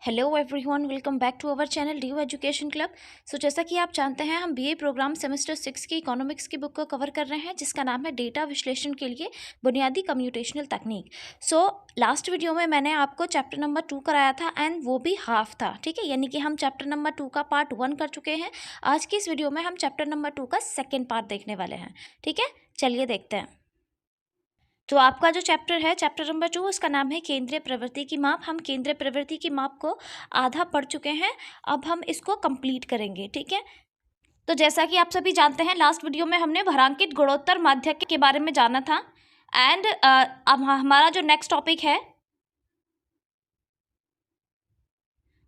Hello everyone, welcome back to our channel due education club. So जैसा कि आप जानते हैं, हम बीए प्रोग्राम सेमेस्टर 6 की इकोनॉमिक्स की बुक को कवर कर रहे हैं, जिसका नाम है डेटा विश्लेषण के लिए बुनियादी कंप्यूटेशनल तकनीक। सो लास्ट वीडियो में मैंने आपको चैप्टर नंबर 2 कराया था एंड वो भी हाफ था, ठीक है। यानी कि हम चैप्टर नंबर 2 का पार्ट 1 कर चुके हैं। आज की इस वीडियो में हम चैप्टर नंबर 2 का सेकेंड पार्ट देखने वाले हैं, ठीक है। चलिए देखते हैं। तो आपका जो चैप्टर है, चैप्टर नंबर 2, उसका नाम है केंद्रीय प्रवृत्ति की माप। हम केंद्रीय प्रवृत्ति की माप को आधा पढ़ चुके हैं, अब हम इसको कंप्लीट करेंगे, ठीक है। तो जैसा कि आप सभी जानते हैं, लास्ट वीडियो में हमने भारांकित गुणोत्तर माध्यक के बारे में जाना था एंड अब हमारा जो नेक्स्ट टॉपिक है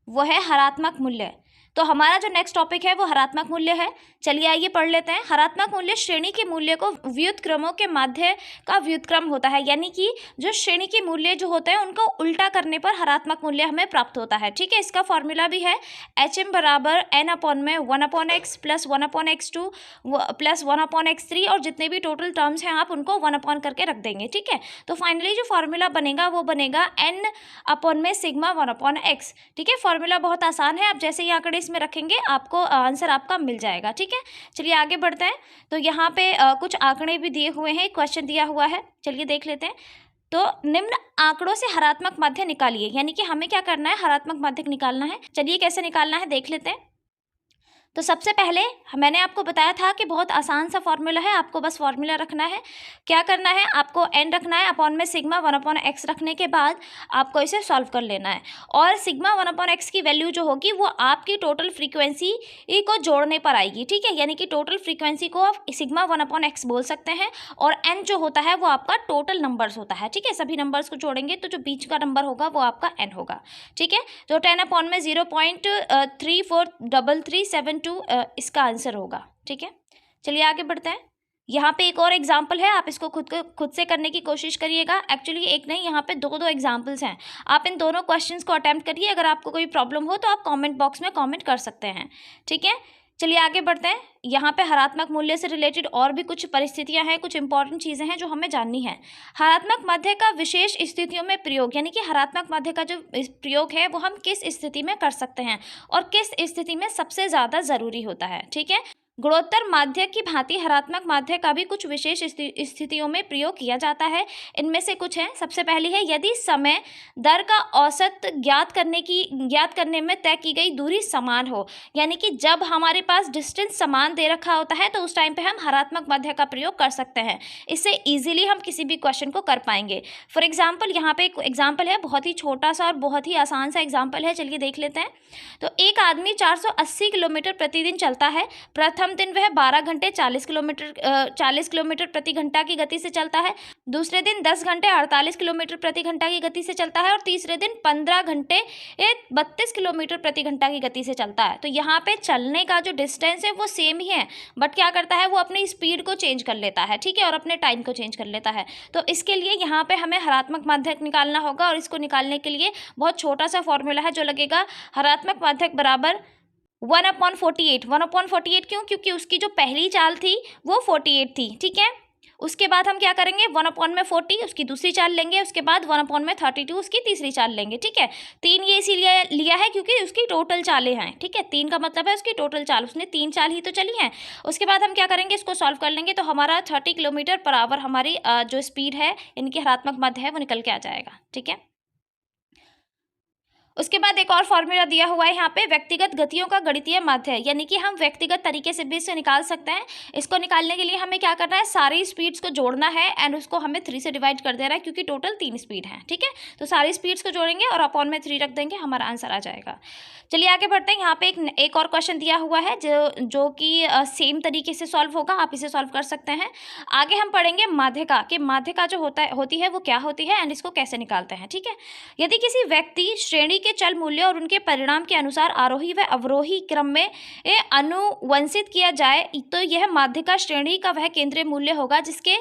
वो है हरात्मक मूल्य। तो हमारा जो नेक्स्ट टॉपिक है वो हरात्मक मूल्य है। चलिए आइए पढ़ लेते हैं। हरात्मक मूल्य श्रेणी के मूल्य को व्युत्क्रमों के माध्य का व्युत्क्रम होता है, यानी कि जो श्रेणी के मूल्य जो होते हैं उनको उल्टा करने पर हरात्मक मूल्य हमें प्राप्त होता है, ठीक है। इसका फॉर्मूला भी है HM बराबर n अपॉन में 1/x plus 1/x2 plus 1/x3, और जितने भी टोटल टर्म्स हैं आप उनको 1 अपॉन करके रख देंगे, ठीक है। तो फाइनली जो फॉर्मूला बनेगा वो बनेगा n अपॉन में सिग्मा 1/x, ठीक है। फॉर्मूला बहुत आसान है, आप जैसे ही आंकड़े इसमें रखेंगे आपको आंसर आपका मिल जाएगा, ठीक है। चलिए आगे बढ़ते हैं। तो यहाँ पे कुछ आंकड़े भी दिए हुए हैं, क्वेश्चन दिया हुआ है, चलिए देख लेते हैं। तो निम्न आंकड़ों से हरात्मक माध्य निकालिए, यानी कि हमें क्या करना है, हरात्मक माध्य निकालना है। चलिए कैसे निकालना है देख लेते हैं। तो सबसे पहले मैंने आपको बताया था कि बहुत आसान सा फॉर्मूला है, आपको बस फॉर्मूला रखना है। क्या करना है, आपको n रखना है, अपॉन में सिग्मा 1/x रखने के बाद आपको इसे सॉल्व कर लेना है। और सिग्मा 1/x की वैल्यू जो होगी वो आपकी टोटल फ्रीक्वेंसी को जोड़ने पर आएगी, ठीक है। यानी कि टोटल फ्रीक्वेंसी को आप सिग्मा 1/x बोल सकते हैं, और n जो होता है वो आपका टोटल नंबर्स होता है, ठीक है। सभी नंबर्स को जोड़ेंगे तो जो बीच का नंबर होगा वो आपका n होगा, ठीक है। तो 10 अपॉन में 0.343372 इसका आंसर होगा, ठीक है। चलिए आगे बढ़ते हैं। यहाँ पे एक और एग्जाम्पल है, आप इसको खुद से करने की कोशिश करिएगा। एक्चुअली एक नहीं, यहाँ पे दो एग्जाम्पल्स हैं। आप इन दोनों क्वेश्चंस को अटेम्प्ट करिए। अगर आपको कोई प्रॉब्लम हो तो आप कमेंट बॉक्स में कमेंट कर सकते हैं, ठीक है। चलिए आगे बढ़ते हैं। यहाँ पे हरात्मक मूल्य से रिलेटेड और भी कुछ परिस्थितियां हैं, कुछ इंपॉर्टेंट चीज़ें हैं जो हमें जाननी है। हरात्मक माध्य का विशेष स्थितियों में प्रयोग, यानी कि हरात्मक माध्य का जो प्रयोग है वो हम किस स्थिति में कर सकते हैं और किस स्थिति में सबसे ज़्यादा ज़रूरी होता है, ठीक है। गुणोत्तर माध्य की भांति हरात्मक माध्य का भी कुछ विशेष स्थितियों में प्रयोग किया जाता है। इनमें से कुछ हैं। सबसे पहली है, यदि समय दर का औसत ज्ञात करने में तय की गई दूरी समान हो, यानी कि जब हमारे पास डिस्टेंस समान दे रखा होता है तो उस टाइम पे हम हरात्मक माध्य का प्रयोग कर सकते हैं। इससे इजीली हम किसी भी क्वेश्चन को कर पाएंगे। फॉर एग्जाम्पल यहाँ पे एक एग्जाम्पल है, बहुत ही छोटा सा और बहुत ही आसान सा एग्जाम्पल है, चलिए देख लेते हैं। तो एक आदमी 480 किलोमीटर प्रतिदिन चलता है। प्रथम दिन वह 12 घंटे 40 किलोमीटर प्रति घंटा की गति से चलता है। दूसरे दिन 10 घंटे 48 किलोमीटर प्रति घंटा की गति से चलता है, और तीसरे दिन 15 घंटे 32 किलोमीटर प्रति घंटा की गति से चलता है। तो यहाँ पे चलने का जो डिस्टेंस है वो सेम ही है, बट क्या करता है वो अपनी स्पीड को चेंज कर लेता है, ठीक है, और अपने टाइम को चेंज कर लेता है। तो इसके लिए यहाँ पे हमें हरात्मक माध्यक निकालना होगा, और इसको निकालने के लिए बहुत छोटा सा फॉर्मूला है जो लगेगा। हरात्मक माध्यक बराबर 1/48। 1/48 क्यों? क्योंकि उसकी जो पहली चाल थी वो 48 थी, ठीक है। उसके बाद हम क्या करेंगे, 1/40 उसकी दूसरी चाल लेंगे, उसके बाद 1/32 उसकी तीसरी चाल लेंगे, ठीक है। 3 ये इसीलिए लिया है क्योंकि उसकी टोटल चालें हैं, ठीक है। 3 का मतलब है उसकी टोटल चाल, उसने 3 चाल ही तो चली हैं। उसके बाद हम क्या करेंगे, इसको सॉल्व कर लेंगे तो हमारा 30 किलोमीटर पर आवर हमारी जो स्पीड है, इनकी हरात्मक माध्य है, वो निकल के आ जाएगा, ठीक है। उसके बाद एक और फॉर्मूला दिया हुआ है यहाँ पे, व्यक्तिगत गतियों का गणितीय माध्य, यानी कि हम व्यक्तिगत तरीके से भी इसे निकाल सकते हैं। इसको निकालने के लिए हमें क्या करना है, सारी स्पीड्स को जोड़ना है एंड उसको हमें 3 से डिवाइड कर देना है, क्योंकि टोटल 3 स्पीड है, ठीक है। तो सारी स्पीड्स को जोड़ेंगे और अपॉन में 3 रख देंगे, हमारा आंसर आ जाएगा। चलिए आगे बढ़ते हैं। यहाँ पे एक और क्वेश्चन दिया हुआ है जो कि सेम तरीके से सॉल्व होगा, आप इसे सॉल्व कर सकते हैं। आगे हम पढ़ेंगे माध्यिका, कि माध्यिका जो होती है वो क्या होती है एंड इसको कैसे निकालते हैं, ठीक है। यदि किसी व्यक्ति श्रेणी के चल मूल्य और उनके परिणाम के अनुसार आरोही व अवरोही क्रम में अनुवंशित किया जाए तो यह माध्यिका श्रेणी का वह केंद्रीय मूल्य होगा जिसके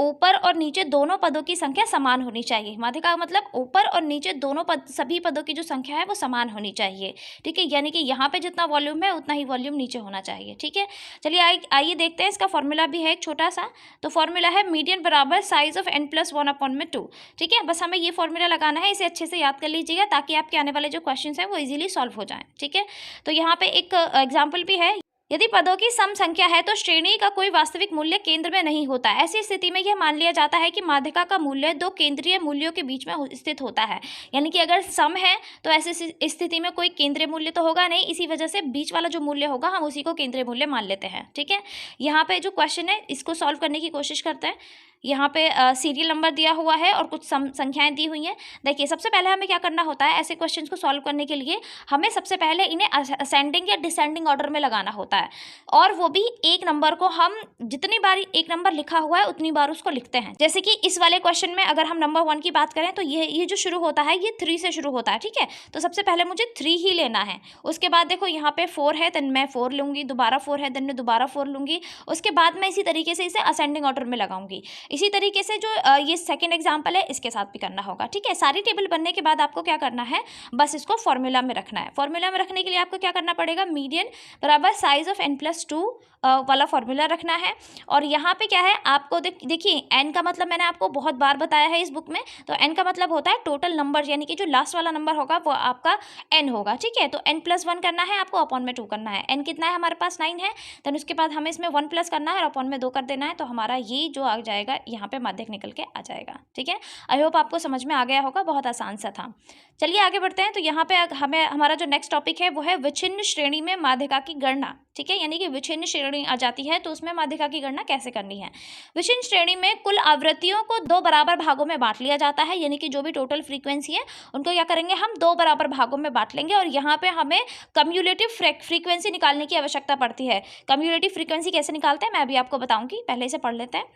ऊपर और नीचे दोनों पदों की संख्या समान होनी चाहिए। माध्यिका का मतलब ऊपर और नीचे दोनों सभी पदों की जो संख्या है वो समान होनी चाहिए, ठीक है। यानी कि यहाँ पे जितना वॉल्यूम है उतना ही वॉल्यूम नीचे होना चाहिए, ठीक है। चलिए आइए देखते हैं। इसका फॉर्मूला भी है एक छोटा सा। तो फॉर्मूला है मीडियन बराबर साइज ऑफ n+1/2, ठीक है। बस हमें ये फॉर्मूला लगाना है, इसे अच्छे से याद कर लीजिएगा ताकि आप आपके आने वाले जो क्वेश्चन हैं वो इजीली सॉल्व हो जाएं, ठीक है। तो यहाँ पे एक एग्जाम्पल भी है, यदि पदों की सम संख्या है तो श्रेणी का कोई वास्तविक मूल्य केंद्र में नहीं होता। ऐसी स्थिति में यह मान लिया जाता है कि माध्यिका का मूल्य दो केंद्रीय मूल्यों के बीच में स्थित होता है। यानी कि अगर सम है तो ऐसी स्थिति में कोई केंद्रीय मूल्य तो होगा नहीं, इसी वजह से बीच वाला जो मूल्य होगा हम उसी को केंद्रीय मूल्य मान लेते हैं, ठीक है। यहाँ पे जो क्वेश्चन है इसको सॉल्व करने की कोशिश करते हैं। यहाँ पे सीरियल नंबर दिया हुआ है और कुछ संख्याएं दी हुई हैं। देखिए सबसे पहले हमें क्या करना होता है, ऐसे क्वेश्चंस को सॉल्व करने के लिए हमें सबसे पहले इन्हें असेंडिंग या डिसेंडिंग ऑर्डर में लगाना होता है, और वो भी एक नंबर को हम जितनी बार एक नंबर लिखा हुआ है उतनी बार उसको लिखते हैं। जैसे कि इस वाले क्वेश्चन में अगर हम नंबर 1 की बात करें तो ये जो शुरू होता है ये 3 से शुरू होता है, ठीक है। तो सबसे पहले मुझे 3 ही लेना है। उसके बाद देखो यहाँ पे 4 है, देन मैं 4 लूँगी, दोबारा 4 है, देन मैं दोबारा 4 लूँगी। उसके बाद मैं इसी तरीके से इसे असेंडिंग ऑर्डर में लगाऊंगी। इसी तरीके से जो ये सेकंड एग्जांपल है इसके साथ भी करना होगा, ठीक है। सारी टेबल बनने के बाद आपको क्या करना है, बस इसको फॉर्मूला में रखना है। फॉर्मूला में रखने के लिए आपको क्या करना पड़ेगा, मीडियन बराबर साइज ऑफ n+2 वाला फॉर्मूला रखना है। और यहाँ पे क्या है, आपको देखिए n का मतलब मैंने आपको बहुत बार बताया है इस बुक में, तो n का मतलब होता है टोटल नंबर, यानी कि जो लास्ट वाला नंबर होगा वो आपका n होगा, ठीक है। तो n+1 करना है आपको, अपॉन में 2 करना है। n कितना है हमारे पास 9 है, देन उसके बाद हमें इसमें 1 प्लस करना है और अपॉन में 2 कर देना है। तो हमारा ये जो आ जाएगा यहाँ पे माध्यक निकल के आ जाएगा, ठीक है। आई होप आपको समझ में आ गया होगा, बहुत आसान सा था। चलिए आगे बढ़ते हैं। तो यहाँ पे हमारा जो नेक्स्ट टॉपिक है वो है विच्छिन्न श्रेणी में माध्यिका की गणना, ठीक है। यानी कि विच्छिन्न श्रेणी आ जाती है तो उसमें माध्यिका की गणना कैसे करनी है। विच्छिन्न श्रेणी में कुल आवृत्तियों को 2 बराबर भागों में बांट लिया जाता है, यानी कि जो भी टोटल फ्रीक्वेंसी है उनको क्या करेंगे, हम 2 बराबर भागों में बांट लेंगे। और यहाँ पे हमें कम्युलेटिव फ्रीक्वेंसी निकालने की आवश्यकता पड़ती है। कम्युलेटिव फ्रीक्वेंसी कैसे निकालते हैं मैं अभी आपको बताऊंगी, पहले इसे पढ़ लेते हैं।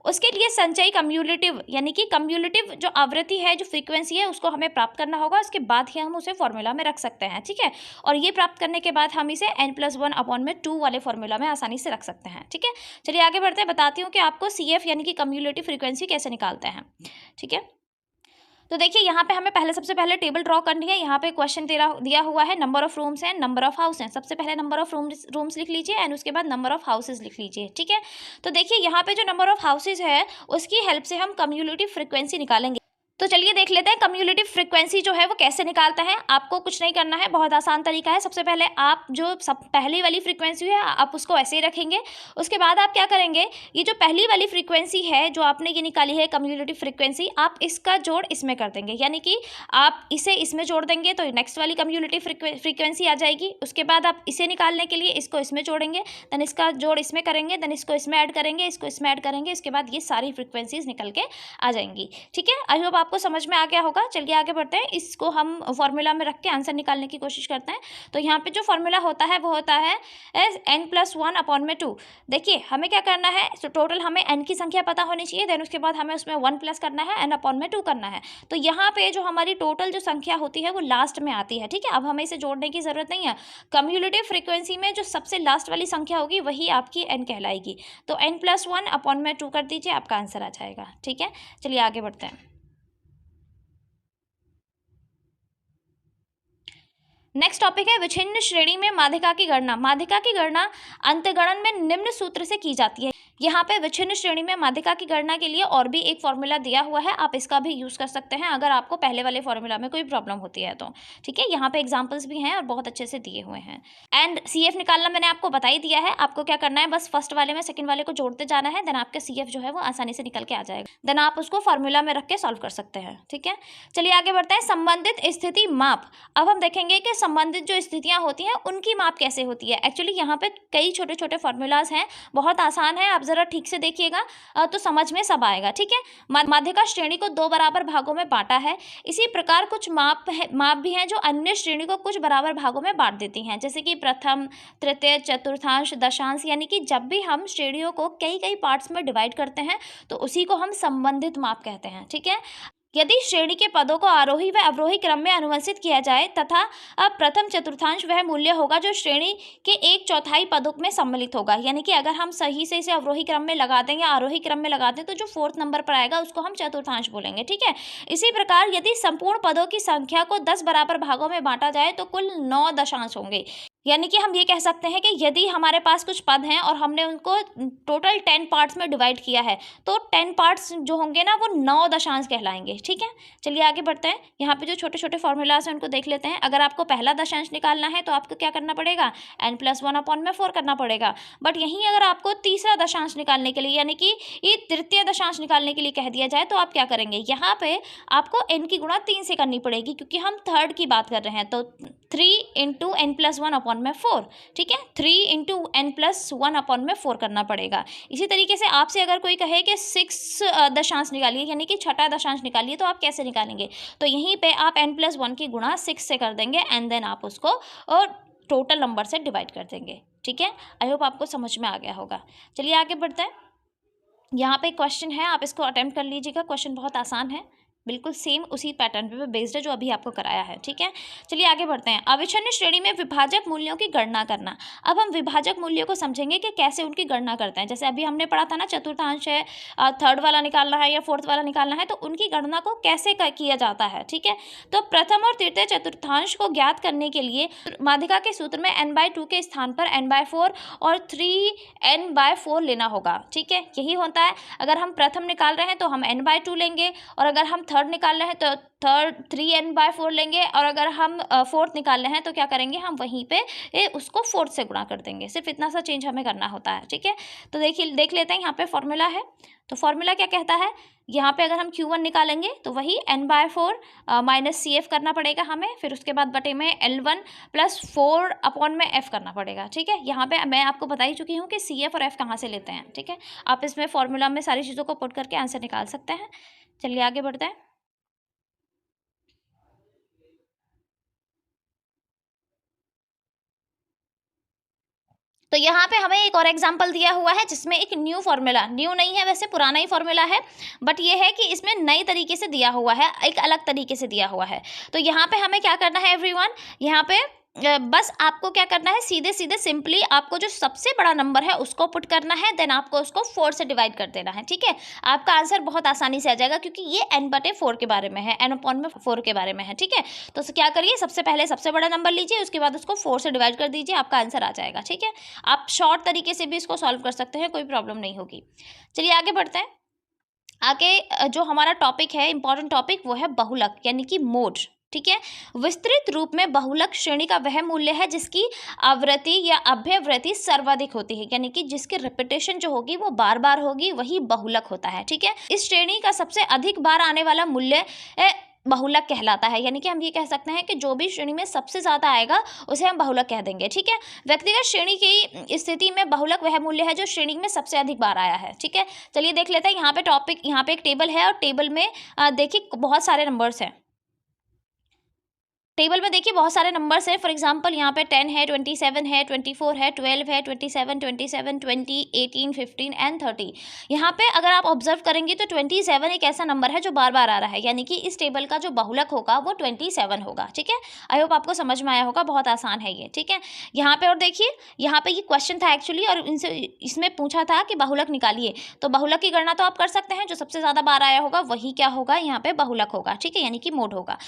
उसके लिए संचयी कम्युलेटिव, यानी कि कम्युलेटिव जो आवृत्ति है, जो फ्रीक्वेंसी है, उसको हमें प्राप्त करना होगा। उसके बाद ही हम उसे फॉर्मूला में रख सकते हैं, ठीक है। और ये प्राप्त करने के बाद हम इसे n+1 अपॉन में 2 वाले फॉर्मूला में आसानी से रख सकते हैं, ठीक है। चलिए आगे बढ़ते हैं, बताती हूँ कि आपको CF यानी कि कम्युलेटिव फ्रीक्वेंसी कैसे निकालते हैं, ठीक है। तो देखिए यहाँ पे हमें सबसे पहले टेबल ड्रॉ करनी है। यहाँ पे क्वेश्चन दिया हुआ है, नंबर ऑफ रूम्स हैं, नंबर ऑफ हाउस हैं। सबसे पहले नंबर ऑफ रूम्स लिख लीजिए एंड उसके बाद नंबर ऑफ हाउसेज लिख लीजिए, ठीक है। तो देखिए यहाँ पे जो नंबर ऑफ हाउसेज है उसकी हेल्प से हम कम्युलेटिव फ्रीक्वेंसी निकालेंगे। तो चलिए देख लेते हैं कम्युलेटिव फ्रीक्वेंसी जो है वो कैसे निकालता है। आपको कुछ नहीं करना है, बहुत आसान तरीका है। सबसे पहले आप जो सब पहली वाली फ्रीक्वेंसी है आप उसको ऐसे ही रखेंगे। उसके बाद आप क्या करेंगे, ये जो पहली वाली फ्रीक्वेंसी है जो आपने ये निकाली है कम्युलेटिव फ्रीक्वेंसी, आप इसका जोड़ इसमें कर देंगे, यानी कि आप इसे इसमें जोड़ देंगे तो नेक्स्ट वाली कम्युलेटिव फ्रीक्वेंसी आ जाएगी। उसके बाद आप इसे निकालने के लिए इसको इसमें जोड़ेंगे, देन इसका जोड़ इसमें करेंगे, देन इसको इसमें ऐड करेंगे, इसको इसमें ऐड करेंगे। इसके बाद ये सारी फ्रीक्वेंसीज निकल के आ जाएंगी, ठीक है। आई होप आपको समझ में आ गया होगा। चलिए आगे बढ़ते हैं, इसको हम फॉर्मूला में रख के आंसर निकालने की कोशिश करते हैं। तो यहाँ पे जो फॉर्मूला होता है वो होता है n+1 अपॉन में 2। देखिए हमें क्या करना है, तो टोटल हमें n की संख्या पता होनी चाहिए, देन उसके बाद हमें उसमें 1 प्लस करना है, n अपॉन में 2 करना है। तो यहाँ पे जो हमारी टोटल जो संख्या होती है वो लास्ट में आती है, ठीक है। अब हमें इसे जोड़ने की जरूरत नहीं है। कम्युलेटिव फ्रीक्वेंसी में जो सबसे लास्ट वाली संख्या होगी वही आपकी n कहलाएगी। तो n+1 अपॉन में 2 कर दीजिए, आपका आंसर आ जाएगा, ठीक है। चलिए आगे बढ़ते हैं। नेक्स्ट टॉपिक है विच्छिन्न श्रेणी में माध्यिका की गणना। माध्यिका की गणना अंतगणन में निम्न सूत्र से की जाती है। यहाँ पे विच्छिन्न श्रेणी में माध्यिका की गणना के लिए और भी एक फॉर्मूला दिया हुआ है, आप इसका भी यूज़ कर सकते हैं अगर आपको पहले वाले फॉर्मूला में कोई प्रॉब्लम होती है तो, ठीक है। यहाँ पे एग्जांपल्स भी हैं और बहुत अच्छे से दिए हुए हैं। एंड CF निकालना मैंने आपको बता ही दिया है। आपको क्या करना है, बस फर्स्ट वाले में सेकंड वाले को जोड़ते जाना है, देन आपका CF जो है वो आसानी से निकल के आ जाएगा। देन आप उसको फॉर्मूला में रख के सॉल्व कर सकते हैं, ठीक है। चलिए आगे बढ़ते हैं, संबंधित स्थिति माप। अब हम देखेंगे कि संबंधित जो स्थितियाँ होती हैं उनकी माप कैसे होती है। एक्चुअली यहाँ पे कई छोटे छोटे फॉर्मूलाज हैं, बहुत आसान है। आप जरा ठीक से देखिएगा तो समझ में सब आएगा, ठीक है। माध्यिका श्रेणी को 2 बराबर भागों में बांटा है। इसी प्रकार कुछ माप भी हैं जो अन्य श्रेणी को कुछ बराबर भागों में बांट देती हैं, जैसे कि प्रथम, तृतीय, चतुर्थांश, दशांश। यानी कि जब भी हम श्रेणियों को कई पार्ट्स में डिवाइड करते हैं तो उसी को हम संबंधित माप कहते हैं, ठीक है। यदि श्रेणी के पदों को आरोही व अवरोही क्रम में अनुवंशित किया जाए तथा अब प्रथम चतुर्थांश वह मूल्य होगा जो श्रेणी के 1/4 पदों में सम्मिलित होगा। यानी कि अगर हम सही से इसे अवरोही क्रम में लगा दें या आरोही क्रम में लगा दें तो जो 4th नंबर पर आएगा उसको हम चतुर्थांश बोलेंगे, ठीक है। इसी प्रकार यदि संपूर्ण पदों की संख्या को 10 बराबर भागों में बांटा जाए तो कुल 9 दशांश होंगे। यानी कि हम ये कह सकते हैं कि यदि हमारे पास कुछ पद हैं और हमने उनको टोटल 10 पार्ट्स में डिवाइड किया है तो 10 पार्ट्स जो होंगे ना वो 9 दशांश कहलाएंगे, ठीक है, चलिए आगे बढ़ते हैं। यहाँ पे जो छोटे छोटे फॉर्मूलाज हैं उनको देख लेते हैं। अगर आपको पहला दशांश निकालना है तो आपको क्या करना पड़ेगा, n+1/4 करना पड़ेगा। बट यहीं अगर आपको तीसरा दशांश निकालने के लिए यानी कि ये तृतीय दशांश निकालने के लिए कह दिया जाए तो आप क्या करेंगे, यहाँ पे आपको n की गुणा 3 से करनी पड़ेगी क्योंकि हम थर्ड की बात कर रहे हैं। तो 3 × n+1/4, ठीक है, 3 × n+1/4 करना पड़ेगा। इसी तरीके से आपसे अगर कोई कहे कि 6 दशांश निकालिए यानी कि छठा दशांश निकालिए तो आप कैसे निकालेंगे, तो यहीं पे आप n+1 की गुणा 6 से कर देंगे एंड देन आप उसको और टोटल नंबर से डिवाइड कर देंगे। ठीक है, आई होप आपको समझ में आ गया होगा। चलिए आगे बढ़ते हैं। यहाँ पे क्वेश्चन है, आप इसको अटेम्प्ट कर लीजिएगा। क्वेश्चन बहुत आसान है, बिल्कुल सेम उसी पैटर्न पे बेस्ड है जो अभी आपको कराया है। ठीक है, चलिए आगे बढ़ते हैं। अविच्छिन्न श्रेणी में विभाजक मूल्यों की गणना करना। अब हम विभाजक मूल्यों को समझेंगे कि कैसे उनकी गणना करते हैं। जैसे अभी हमने पढ़ा था ना, चतुर्थांश है, थर्ड वाला निकालना है या फोर्थ वाला निकालना है, तो उनकी गणना को कैसे किया जाता है। ठीक है, तो प्रथम और तृतीय चतुर्थांश को ज्ञात करने के लिए माध्यिका के सूत्र में n/2 के स्थान पर n/4 और 3n/4 लेना होगा। ठीक है, यही होता है। अगर हम प्रथम निकाल रहे हैं तो हम n/2 लेंगे, और अगर हम थर्ड निकाल रहे हैं तो थर्ड 3n/4 लेंगे, और अगर हम फोर्थ निकाल रहे हैं तो क्या करेंगे, हम वहीं पे उसको फोर्थ से गुणा कर देंगे। सिर्फ इतना सा चेंज हमें करना होता है। ठीक है, तो देख लेते हैं। यहाँ पे फॉर्मूला है, तो फॉर्मूला क्या कहता है, यहाँ पे अगर हम Q1 निकालेंगे तो वही n/4 -CF करना पड़ेगा हमें, फिर उसके बाद बटे में L1 + 4/F करना पड़ेगा। ठीक है, यहाँ पे मैं आपको बता ही चुकी हूँ कि CF और F कहाँ से लेते हैं। ठीक है, आप इसमें फॉर्मूला में सारी चीज़ों को पुट करके आंसर निकाल सकते हैं। चलिए आगे बढ़ते हैं। तो यहाँ पे हमें एक और एग्जाम्पल दिया हुआ है जिसमें एक न्यू फार्मूला, न्यू नहीं है वैसे, पुराना ही फार्मूला है, बट ये है कि इसमें नई तरीके से दिया हुआ है, एक अलग तरीके से दिया हुआ है। तो यहाँ पे हमें क्या करना है एवरीवन, यहाँ पे बस आपको क्या करना है, सीधे सीधे सिंपली आपको जो सबसे बड़ा नंबर है उसको पुट करना है, देन आपको उसको 4 से डिवाइड कर देना है। ठीक है, आपका आंसर बहुत आसानी से आ जाएगा क्योंकि ये n/4 के बारे में है, n/4 के बारे में है। ठीक है, तो क्या करिए, सबसे पहले सबसे बड़ा नंबर लीजिए, उसके बाद उसको 4 से डिवाइड कर दीजिए, आपका आंसर आ जाएगा। ठीक है, आप शॉर्ट तरीके से भी इसको सॉल्व कर सकते हैं, कोई प्रॉब्लम नहीं होगी। चलिए आगे बढ़ते हैं। आगे जो हमारा टॉपिक है, इंपॉर्टेंट टॉपिक, वो है बहुलक यानी कि मोड। ठीक है, विस्तृत रूप में बहुलक श्रेणी का वह मूल्य है जिसकी आवृत्ति या अभ्यवृत्ति सर्वाधिक होती है, यानी कि जिसकी रिपीटेशन जो होगी वो बार बार होगी, वही बहुलक होता है। ठीक है, इस श्रेणी का सबसे अधिक बार आने वाला मूल्य बहुलक कहलाता है, यानी कि हम ये कह सकते हैं कि जो भी श्रेणी में सबसे ज़्यादा आएगा उसे हम बहुलक कह देंगे। ठीक है, व्यक्तिगत श्रेणी की स्थिति में बहुलक वह मूल्य है जो श्रेणी में सबसे अधिक बार आया है। ठीक है, चलिए देख लेते हैं। यहाँ पे टॉपिक, यहाँ पे एक टेबल है और टेबल में देखिए बहुत सारे नंबर्स हैं। टेबल में देखिए बहुत सारे नंबर्स हैं। फॉर एग्जांपल यहाँ पे 10 है, 27 है, 24 है, 12 है, 27, 27, 20, 18, 15 एंड 30। यहाँ पे अगर आप ऑब्जर्व करेंगे तो 27 एक ऐसा नंबर है जो बार बार आ रहा है, यानी कि इस टेबल का जो बहुलक होगा वो 27 होगा। ठीक है, आई होप आपको समझ में आया होगा, बहुत आसान है ये। ठीक है, यहाँ पे और देखिए, यहाँ पे ये क्वेश्चन था एक्चुअली, और इसमें पूछा था कि बहुलक निकालिए, तो बहुलक की गणना तो आप कर सकते हैं, जो सबसे ज़्यादा बार आया होगा वही क्या होगा, यहाँ पे बहुलक होगा। ठीक है, यानी कि मोड होगा।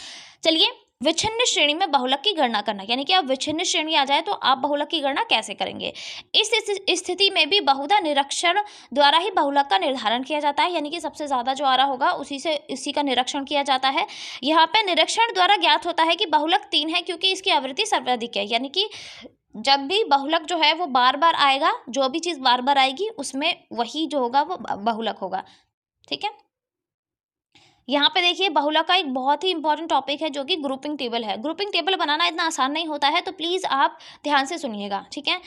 चलिए, विच्छिन्न श्रेणी में बहुलक की गणना करना, यानी कि अब विच्छिन्न श्रेणी आ जाए तो आप बहुलक की गणना कैसे करेंगे। इस स्थिति में भी बहुधा निरीक्षण द्वारा ही बहुलक का निर्धारण किया जाता है, यानी कि सबसे ज़्यादा जो आ रहा होगा उसी का निरीक्षण किया जाता है। यहाँ पे निरीक्षण द्वारा ज्ञात होता है कि बहुलक 3 है क्योंकि इसकी आवृत्ति सर्वाधिक है, यानी कि जब भी बहुलक जो है वो बार बार आएगा, जो भी चीज़ बार बार आएगी उसमें वही जो होगा वो बहुलक होगा। ठीक है, यहाँ पे देखिए बहुलक का एक बहुत ही इंपॉर्टेंट टॉपिक है जो कि ग्रुपिंग टेबल है। ग्रुपिंग टेबल बनाना इतना आसान नहीं होता है, तो प्लीज़ आप ध्यान से सुनिएगा। ठीक है,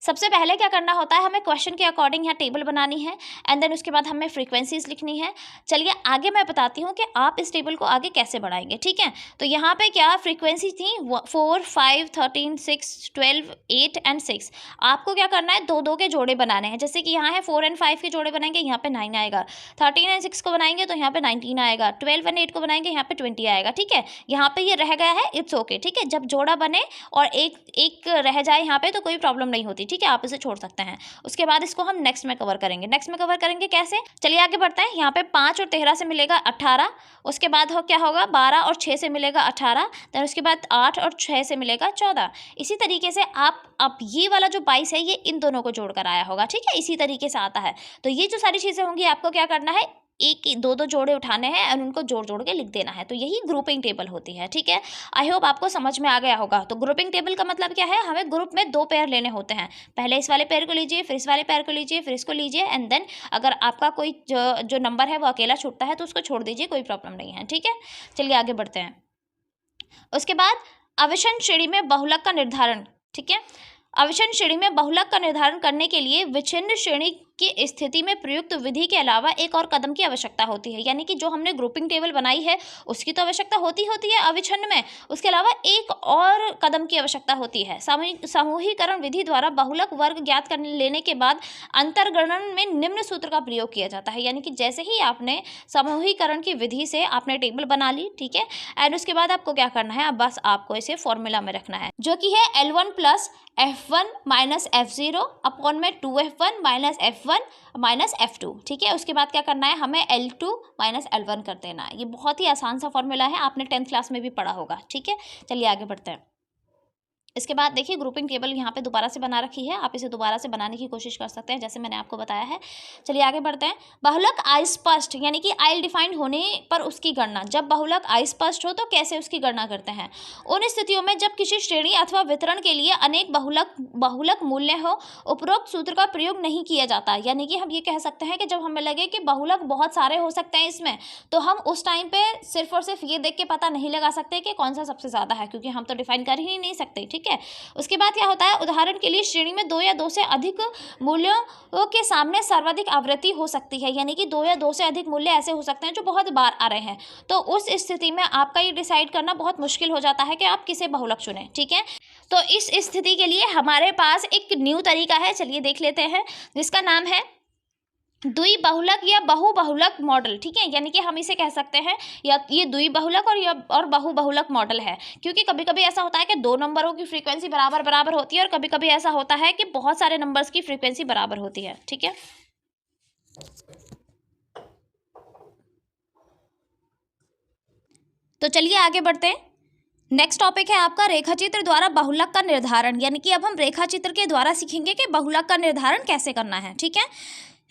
सबसे पहले क्या करना होता है, हमें क्वेश्चन के अकॉर्डिंग यहाँ टेबल बनानी है एंड देन उसके बाद हमें फ्रीक्वेंसीज लिखनी है। चलिए आगे मैं बताती हूँ कि आप इस टेबल को आगे कैसे बढ़ाएंगे। ठीक है, तो यहाँ पे क्या फ्रीक्वेंसी थी, 4, 5, 13, 6, 12, 8 एंड 6। आपको क्या करना है, 2-2 के जोड़े बनाने हैं। जैसे कि यहाँ है 4 और 5 के जोड़े बनाएंगे, यहाँ पे 9 आएगा। 13 और 6 को बनाएंगे तो यहाँ पे 19 आएगा। 12 और 8 को बनाएंगे, यहाँ पे 20 आएगा। ठीक है, यहाँ पे ये रह गया है, इट्स ओके। ठीक है, जब जोड़ा बने और एक रह जाए यहाँ पे तो कोई प्रॉब्लम नहीं होती। ठीक है, आप इसे छोड़ सकते हैं। उसके बाद इसको हम नेक्स्ट में कवर करेंगे। नेक्स्ट में कवर करेंगे कैसे, चलिए आगे बढ़ते हैं। यहाँ पे 5 और 13 से मिलेगा 18, उसके बाद क्या होगा, 12 और 6 से मिलेगा 18, देन उसके बाद 8 और 6 से मिलेगा 14। इसी तरीके से आप ये वाला जो 22 है ये इन दोनों को जोड़कर आया होगा। ठीक है, इसी तरीके से आता है। तो ये जो सारी चीज़ें होंगी आपको क्या करना है, एक दो दो जोड़े उठाने हैं और उनको जोड़ जोड़ के लिख देना है। तो यही ग्रुपिंग टेबल होती है, ठीक है। आई होप आपको समझ में आ गया होगा। तो ग्रुपिंग टेबल का मतलब क्या है, हमें ग्रुप में 2 पेयर लेने होते हैं। पहले इस वाले पेयर को लीजिए, फिर इस वाले पेयर को लीजिए, फिर इसको लीजिए, एंड देन अगर आपका कोई जो नंबर है वो अकेला छूटता है तो उसको छोड़ दीजिए, कोई प्रॉब्लम नहीं है, ठीक है। चलिए आगे बढ़ते हैं। उसके बाद अविषम श्रेणी में बहुलक का निर्धारण, ठीक है। अविषम श्रेणी में बहुलक का निर्धारण करने के लिए विच्छिन्न श्रेणी की स्थिति में प्रयुक्त विधि के अलावा एक और कदम की आवश्यकता होती है। यानी कि जो हमने ग्रुपिंग टेबल बनाई है उसकी तो आवश्यकता होती है अविच्छिन्न में, उसके अलावा एक और कदम की आवश्यकता होती है। समूहीकरण विधि द्वारा बहुलक वर्ग ज्ञात कर लेने के बाद अंतर्गणन में निम्न सूत्र का प्रयोग किया जाता है। यानी कि जैसे ही आपने समूहीकरण की विधि से आपने टेबल बना ली, ठीक है, एंड उसके बाद आपको क्या करना है, अब बस आपको इसे फॉर्मूला में रखना है, जो कि है L1 plus F1 minus F0 upon में 2F1 minus F1 minus F2, ठीक है। उसके बाद क्या करना है, हमें L2 माइनस L1 कर देना है। ये बहुत ही आसान सा फॉर्मूला है, आपने 10th क्लास में भी पढ़ा होगा, ठीक है। चलिए आगे बढ़ते हैं। इसके बाद देखिए ग्रुपिंग टेबल यहाँ पे दोबारा से बना रखी है, आप इसे दोबारा से बनाने की कोशिश कर सकते हैं जैसे मैंने आपको बताया है। चलिए आगे बढ़ते हैं। बहुलक अस्पष्ट यानी कि आइल डिफाइंड होने पर उसकी गणना, जब बहुलक अस्पष्ट हो तो कैसे उसकी गणना करते हैं। उन स्थितियों में जब किसी श्रेणी अथवा वितरण के लिए अनेक बहुलक मूल्य हो, उपरोक्त सूत्र का प्रयोग नहीं किया जाता। यानी कि हम ये कह सकते हैं कि जब हमें लगे कि बहुलक बहुत सारे हो सकते हैं इसमें, तो हम उस टाइम पे सिर्फ और सिर्फ ये देख के पता नहीं लगा सकते कि कौन सा सबसे ज़्यादा है, क्योंकि हम तो डिफाइन कर ही नहीं सकते, ठीक है। उसके बाद क्या होता है, उदाहरण के लिए श्रेणी में 2 या 2 से अधिक मूल्यों के सामने सर्वाधिक आवृत्ति हो सकती है। यानी कि 2 या 2 से अधिक मूल्य ऐसे हो सकते हैं जो बहुत बार आ रहे हैं। तो उस स्थिति में आपका ये डिसाइड करना बहुत मुश्किल हो जाता है कि आप किसे बहुलक चुनें, ठीक है। तो इस स्थिति के लिए हमारे पास एक न्यू तरीका है, चलिए देख लेते हैं, जिसका नाम है द्वि बहुलक या बहु बहुलक मॉडल, ठीक है। यानी कि हम इसे कह सकते हैं या ये द्वि बहुलक और बहु बहुलक मॉडल है, क्योंकि कभी कभी ऐसा होता है कि 2 नंबरों की फ्रीक्वेंसी बराबर होती है और कभी कभी ऐसा होता है कि बहुत सारे नंबर्स की फ्रीक्वेंसी बराबर होती है, ठीक है। तो चलिए आगे बढ़ते हैं। नेक्स्ट टॉपिक है आपका रेखाचित्र द्वारा बहुलक का निर्धारण। यानी कि अब हम रेखाचित्र के द्वारा सीखेंगे कि बहुलक का निर्धारण कैसे करना है, ठीक है।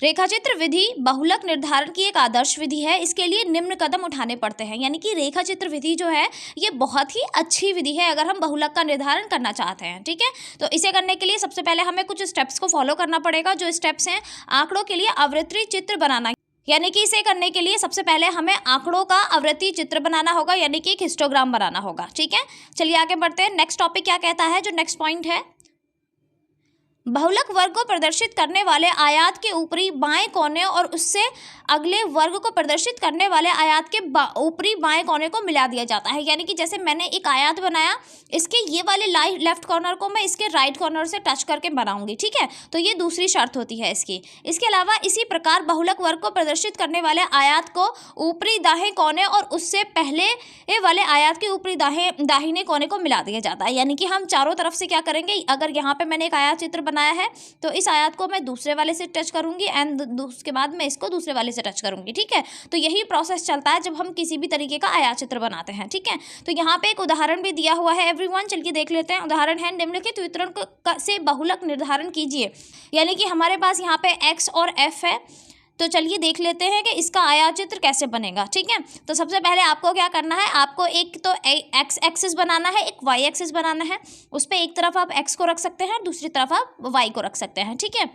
रेखाचित्र विधि बहुलक निर्धारण की एक आदर्श विधि है। इसके लिए निम्न कदम उठाने पड़ते हैं। यानी कि रेखाचित्र विधि जो है ये बहुत ही अच्छी विधि है अगर हम बहुलक का निर्धारण करना चाहते हैं, ठीक है। तो इसे करने के लिए सबसे पहले हमें कुछ स्टेप्स को फॉलो करना पड़ेगा। जो स्टेप्स हैं, आंकड़ों के लिए आवृत्ति चित्र बनाना, यानी कि इसे करने के लिए सबसे पहले हमें आंकड़ों का आवृत्ति चित्र बनाना होगा, यानी कि एक हिस्टोग्राम बनाना होगा, ठीक है। चलिए आगे बढ़ते हैं। नेक्स्ट टॉपिक क्या कहता है, जो नेक्स्ट पॉइंट है, बहुलक वर्ग को प्रदर्शित करने वाले आयात के ऊपरी बाएं कोने और उससे अगले वर्ग को प्रदर्शित करने वाले आयात के ऊपरी बाएं कोने को मिला दिया जाता है। यानी कि जैसे मैंने एक आयात बनाया, इसके ये वाले लेफ्ट कॉर्नर को मैं इसके राइट कॉर्नर से टच करके बनाऊंगी, ठीक है। तो ये दूसरी शर्त होती है इसकी। इसके अलावा इसी प्रकार बहुलक वर्ग को प्रदर्शित करने वाले आयात को ऊपरी दाहिने कोने और उससे पहले वाले आयात के ऊपरी दाहिने कोने को मिला दिया जाता है। यानी कि हम चारों तरफ से क्या करेंगे, अगर यहाँ पे मैंने एक आयात चित्र बनाया है तो इस आयत को मैं दूसरे वाले से टच करूंगी एंड उसके बाद मैं इसको दूसरे वाले से टच करूंगी, ठीक है। तो यही प्रोसेस चलता है जब हम किसी भी तरीके का आयत चित्र बनाते हैं, ठीक है। तो यहाँ पे एक उदाहरण भी दिया हुआ है एवरीवन, चलिए देख लेते हैं। उदाहरण है, निम्नलिखित वितरण से बहुलक निर्धारण कीजिए। यानी कि हमारे पास यहाँ पे x और f है। तो चलिए देख लेते हैं कि इसका आयात चित्र कैसे बनेगा, ठीक है। तो सबसे पहले आपको क्या करना है, आपको एक तो एक्स एक्सिस बनाना है, एक वाई एक्सिस बनाना है। उस पर एक तरफ आप एक्स को रख सकते हैं, दूसरी तरफ आप वाई को रख सकते हैं, ठीक है।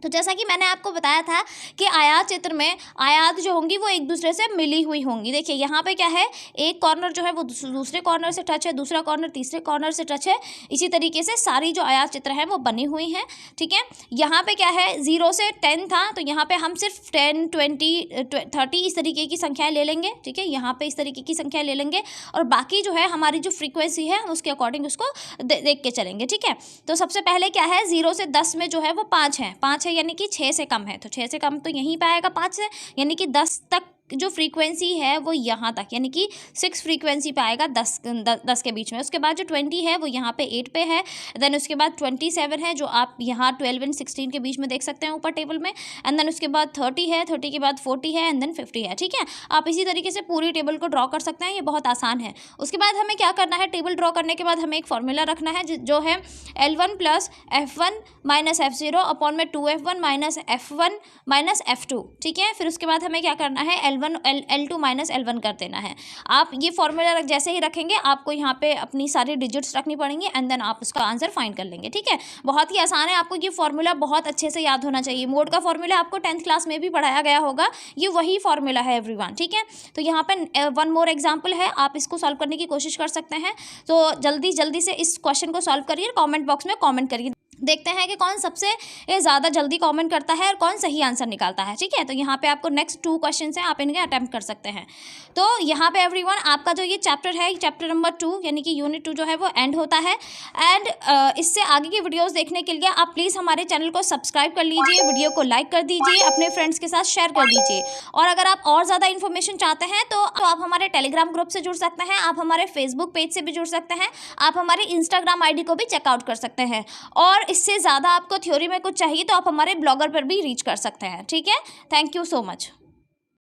तो जैसा कि मैंने आपको बताया था कि आयात चित्र में आयात जो होंगी वो एक दूसरे से मिली हुई होंगी। देखिए यहाँ पे क्या है, एक कॉर्नर जो है वो दूसरे कॉर्नर से टच है, दूसरा कॉर्नर तीसरे कॉर्नर से टच है। इसी तरीके से सारी जो आयात चित्र है वो बनी हुई हैं, ठीक है। यहाँ पे क्या है, 0 से 10 था, तो यहाँ पे हम सिर्फ 10, 20, 30 इस तरीके की संख्याएँ ले लेंगे, ठीक है। यहाँ पर इस तरीके की संख्या ले लेंगे और बाकी जो है हमारी जो फ्रीक्वेंसी है उसके अकॉर्डिंग उसको देख के चलेंगे, ठीक है। तो सबसे पहले क्या है, 0 से 10 में जो है वो 5 है, 5 है यानी कि 6 से कम है। तो 6 से कम तो यहीं पे आएगा 5 से, यानी कि 10 तक जो फ्रीक्वेंसी है वो यहाँ तक, यानी कि 6 फ्रीक्वेंसी पे आएगा 10 के बीच में। उसके बाद जो 20 है वो यहाँ पे 8 पे है। देन उसके बाद 27 है जो आप यहाँ 12 एंड 16 के बीच में देख सकते हैं ऊपर टेबल में। एंड देन उसके बाद 30 है, 30 के बाद 40 है, एंड देन 50 है। ठीक है, आप इसी तरीके से पूरी टेबल को ड्रॉ कर सकते हैं, ये बहुत आसान है। उसके बाद हमें क्या करना है, टेबल ड्रॉ करने के बाद हमें एक फॉर्मूला रखना है जो है L1 plus F1 minus F0 upon में 2F1 minus F1 minus F2। ठीक है, फिर उसके बाद हमें क्या करना है, L2 माइनस L1 कर देना है। आप ये फॉर्मूला जैसे ही रखेंगे आपको यहाँ पे अपनी सारी डिजिट्स रखनी पड़ेंगी एंड देन आप उसका आंसर फाइंड कर लेंगे। ठीक है, बहुत ही आसान है, आपको ये फॉर्मूला बहुत अच्छे से याद होना चाहिए। मोड का फॉर्मूला आपको 10th क्लास में भी पढ़ाया गया होगा, ये वही फॉर्मूला है एवरीवन। ठीक है, तो यहाँ पे वन मोर एग्जाम्पल है, आप इसको सॉल्व करने की कोशिश कर सकते हैं। तो जल्दी से इस क्वेश्चन को सॉल्व करिए, कॉमेंट बॉक्स में कॉमेंट करिए, देखते हैं कि कौन सबसे ज़्यादा जल्दी कमेंट करता है और कौन सही आंसर निकालता है। ठीक है, तो यहाँ पे आपको नेक्स्ट 2 क्वेश्चन हैं, आप इनके अटेम्प्ट कर सकते हैं। तो यहाँ पे एवरीवन आपका जो ये चैप्टर है, चैप्टर नंबर 2 यानी कि यूनिट 2 जो है वो एंड होता है। एंड इससे आगे की वीडियोस देखने के लिए आप प्लीज़ हमारे चैनल को सब्सक्राइब कर लीजिए, वीडियो को लाइक कर दीजिए, अपने फ्रेंड्स के साथ शेयर कर दीजिए। और अगर आप और ज़्यादा इन्फॉर्मेशन चाहते हैं तो आप हमारे टेलीग्राम ग्रुप से जुड़ सकते हैं, आप हमारे फेसबुक पेज से भी जुड़ सकते हैं, आप हमारे इंस्टाग्राम ID को भी चेकआउट कर सकते हैं। और इससे ज़्यादा आपको थ्योरी में कुछ चाहिए तो आप हमारे ब्लॉगर पर भी रीच कर सकते हैं। ठीक है, थैंक यू सो मच।